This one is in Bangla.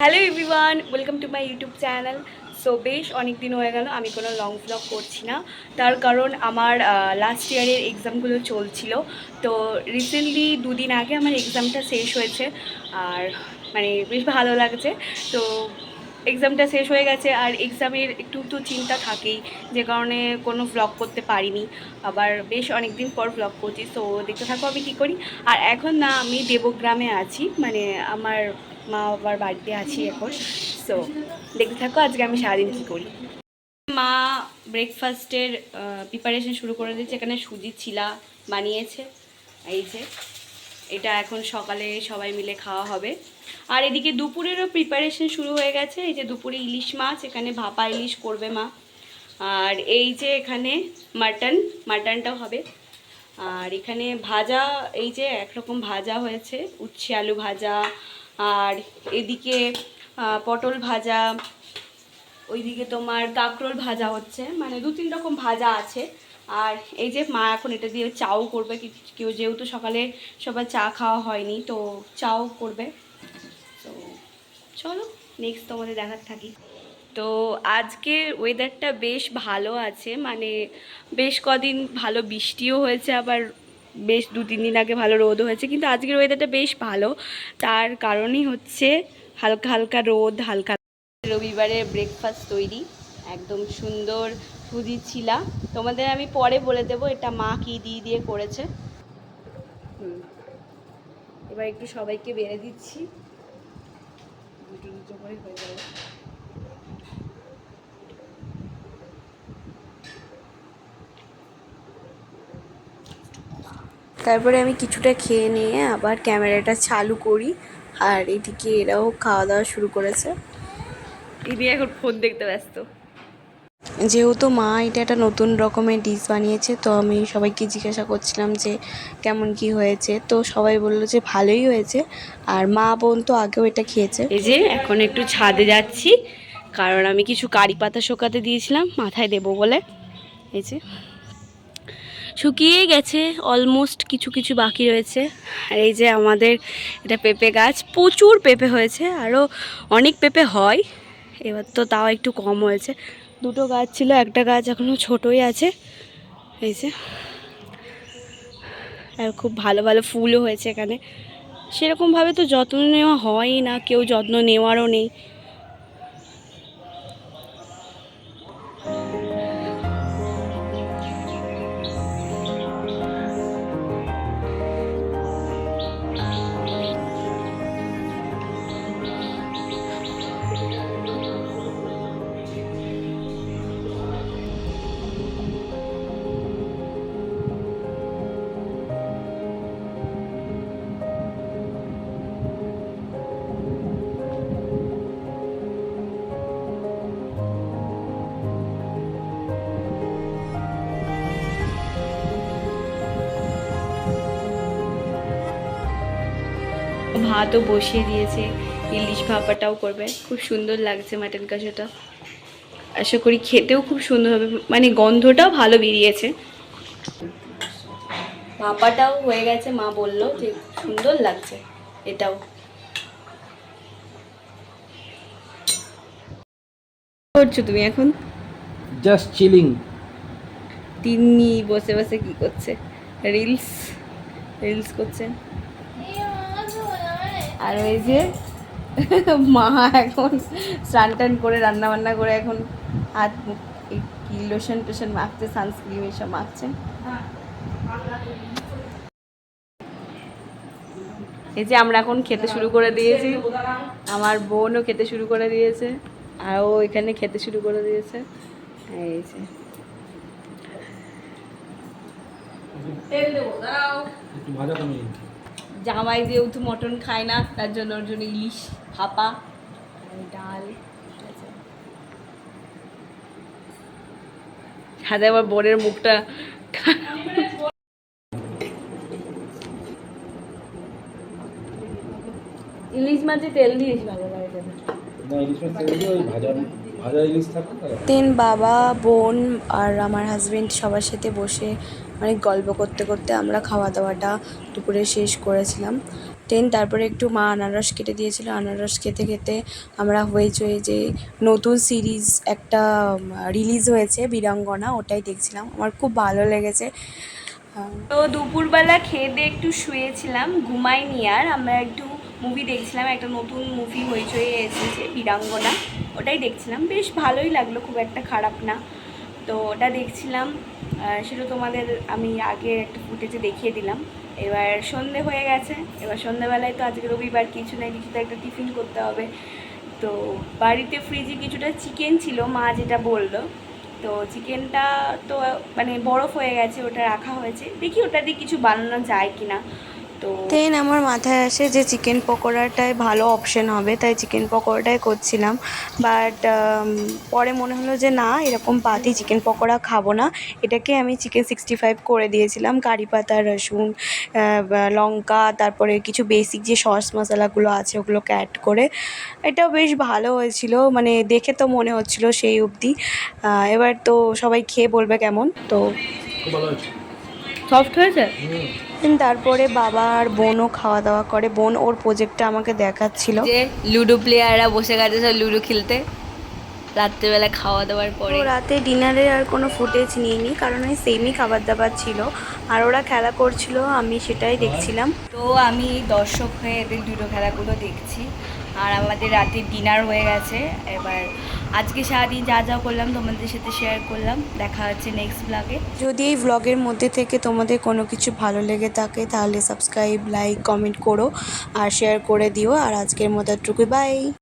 Hello everyone, welcome to my YouTube channel. So বেশ অনেক দিন হয়ে গেল আমি কোনো লং ভ্লগ করছি না। তার কারণ আমার লাস্ট ইয়ারের এক্সামগুলো চলছিল। তো রিসেন্টলি দুদিন আগে আমার এক্সামটা শেষ হয়েছে, আর মানে বেশ ভালো লাগছে। তো এক্সামটা শেষ হয়ে গেছে, আর এক্সামের একটু তো চিন্তা থাকেই, যে কারণে কোনো ভ্লগ করতে পারিনি। আবার বেশ অনেক দিন পর ভ্লগ করছি, সো দেখতে থাকো আমি কী করি। আর এখন না, আমি দেবগ্রামে আছি, মানে আমার মা বাবার বাড়িতে আছি এখন। সো দেখতে থাকো আজকে আমি সারাদিন কী করি। মা ব্রেকফাস্টের প্রিপারেশন শুরু করে দিয়েছে। এখানে সুজি চিলা বানিয়েছে, এই যে এটা এখন সকালে সবাই মিলে খাওয়া হবে। আর এদিকে দুপুরেরও প্রিপারেশন শুরু হয়ে গেছে। এই যে দুপুরে ইলিশ মাছ, এখানে ভাপা ইলিশ করবে মা। আর এই যে এখানে মাটনটাও হবে। আর এখানে ভাজা, এই যে একরকম ভাজা হয়েছে, উচ্ছে আলু ভাজা। আর এদিকে পটল ভাজা, ওইদিকে তোমার কাঁকরোল ভাজা হচ্ছে, মানে দু তিন রকম ভাজা আছে। আর এই যে মা এখন এটা দিয়ে চাও করবে, কেউ যেহেতু সকালে সবার চা খাওয়া হয়নি, তো চাও করবে। তো চলো নেক্সট তোমাদের দেখার থাকি। তো আজকে ওয়েদারটা বেশ ভালো আছে, মানে বেশ কদিন ভালো বৃষ্টিও হয়েছে, আবার বেশ দু তিন দিন আগে ভালো রোদও হয়েছে, কিন্তু আজকের ওয়েদারটা বেশ ভালো। তার কারণই হচ্ছে হালকা হালকা রোদ, হালকা রবিবারে ব্রেকফাস্ট তৈরি, একদম সুন্দর সুজি ছিলা। তোমাদের আমি পরে বলে দেবো এটা মা কি দিয়ে দিয়ে করেছে। এবার একটু সবাইকে বেড়ে দিচ্ছি, দুটো দুটো করে হয়ে যাবে। তারপরে আমি কিছুটা খেয়ে নিয়ে আবার ক্যামেরাটা চালু করি, আর এদিকে এরাও খাওয়া দাওয়া শুরু করেছে। দিদি এখন ফোন দেখতে ব্যস্ত। যেহেতু মা এটা একটা নতুন রকমের ডিশ বানিয়েছে, তো আমি সবাইকে জিজ্ঞাসা করছিলাম যে কেমন কি হয়েছে, তো সবাই বললো যে ভালোই হয়েছে। আর মা বোন তো আগেও এটা খেয়েছে। এই যে এখন একটু ছাদে যাচ্ছি, কারণ আমি কিছু কারি পাতা শুকাতে দিয়েছিলাম মাথায় দেবো বলে। এই যে শুকিয়ে গেছে অলমোস্ট, কিছু কিছু বাকি রয়েছে। আর এই যে আমাদের এটা পেঁপে গাছ, প্রচুর পেঁপে হয়েছে, আরও অনেক পেঁপে হয়, এবার তো তাও একটু কম হয়েছে। দুটো গাছ ছিল, একটা গাছ এখনও ছোটোই আছে। এই যে আর খুব ভালো ভালো ফুলও হয়েছে এখানে। সেরকমভাবে তো যত্ন নেওয়া হয়ই না, কেউ যত্ন নেওয়ারও নেই। ভাতও বসিয়ে দিয়েছে, ইলিশ ভাপাটাও করবে, খুব সুন্দর লাগছে মাটন কষাটা। আশা করি খেতেও খুব সুন্দর হবে, মানে গন্ধটাও ভালো বেরিয়েছে। ভাপাটাও হয়ে গেছে, মা বললো যে সুন্দর লাগছে এটাও। করছো তুমি এখন? Just chilling. তিন্নি বসে বসে কি করছে? রিলস রিলস করছে। আর ওই যে মা এখন স্নান টান করে রান্না বান্না করে এখন হাত মুখ কি লোশন টোশন মাখছে, সানস্ক্রিন এসব মাখছে। এই যে আমরা এখন খেতে শুরু করে দিয়েছি, আমার বোনও খেতে শুরু করে দিয়েছে, আর ও এখানে খেতে শুরু করে দিয়েছে। এই যে জামাই যেহেতু মটন খায় না, তার জন্য ওর জন্য ইলিশ ভাপা, ডাল। সাথে আমার বোনের মুখটা ইলিশ মাছে তেল দিয়েছি ভালো লাগে। দেন বাবা, বোন আর আমার হাজবেন্ড সবার সাথে বসে অনেক গল্প করতে করতে আমরা খাওয়া দাওয়াটা দুপুরে শেষ করেছিলাম। তারপরে একটু মা আনারস কেটে দিয়েছিল, আনারস খেতে খেতে আমরা হইচই যে নতুন সিরিজ একটা রিলিজ হয়েছে বীরাঙ্গনা, ওটাই দেখছিলাম, আমার খুব ভালো লেগেছে। তো দুপুরবেলা খেয়ে দিয়ে একটু শুয়েছিলাম, ঘুমাইনি আর, আমরা একটু মুভি দেখছিলাম, একটা নতুন মুভি হইচই এসেছে বীরাঙ্গনা, ওটাই দেখছিলাম, বেশ ভালোই লাগলো, খুব একটা খারাপ না। তো ওটা দেখছিলাম, সেটা তোমাদের আমি আগে একটা ফুটেজে দেখিয়ে দিলাম। এবার সন্ধে হয়ে গেছে, এবার সন্ধেবেলায় তো আজকে রবিবার, কিছু না কিছু তো একটা টিফিন করতে হবে। তো বাড়িতে ফ্রিজে কিছুটা চিকেন ছিল, মা যেটা বললো, তো চিকেনটা তো মানে বরফ হয়ে গেছে, ওটা রাখা হয়েছে, দেখি ওটা দিয়ে কিছু বানানো যায় কিনা। তো আমার মাথায় আসে যে চিকেন পকোড়াটাই ভালো অপশন হবে, তাই চিকেন পকোড়াটাই করছিলাম। বাট পরে মনে হলো যে না, এরকম পাতি চিকেন পকোড়া খাবো না, এটাকে আমি চিকেন 65 করে দিয়েছিলাম, কারি পাতা, রসুন, লঙ্কা, তারপরে কিছু বেসিক যে সস মশলাগুলো আছে ওগুলোকে অ্যাড করে। এটাও বেশ ভালো হয়েছিল, মানে দেখে তো মনে হচ্ছিল সেই অবধি। এবার তো সবাই খেয়ে বলবে কেমন। তো সফট হয়েছে। তারপরে বাবা আর বোনও খাওয়া দাওয়া করে, বোন ওর প্রজেক্টটা আমাকে দেখাচ্ছিল, যে লুডো প্লেয়াররা বসে গেছে সব লুডো খেলতে রাত্রেবেলা খাওয়া দাওয়ার পরে। রাতে ডিনারের আর কোনো ফুটেজ নিইনি, কারণ ওই সেমই খাবার দাবার ছিল, আর ওরা খেলা করছিল, আমি সেটাই দেখছিলাম। তো আমি দর্শক হয়ে এদের লুডো খেলাগুলো দেখছি, আর আমাদের রাতে ডিনার হয়ে গেছে। এবার আজকে সারাদিন যা যা করলাম তোমাদের সাথে শেয়ার করলাম, দেখা হচ্ছে নেক্সট ব্লগে। যদি এই ব্লগের মধ্যে থেকে তোমাদের কোনো কিছু ভালো লেগে থাকে তাহলে সাবস্ক্রাইব, লাইক, কমেন্ট করো আর শেয়ার করে দিও। আর আজকের মতো এটুকুই, বাই।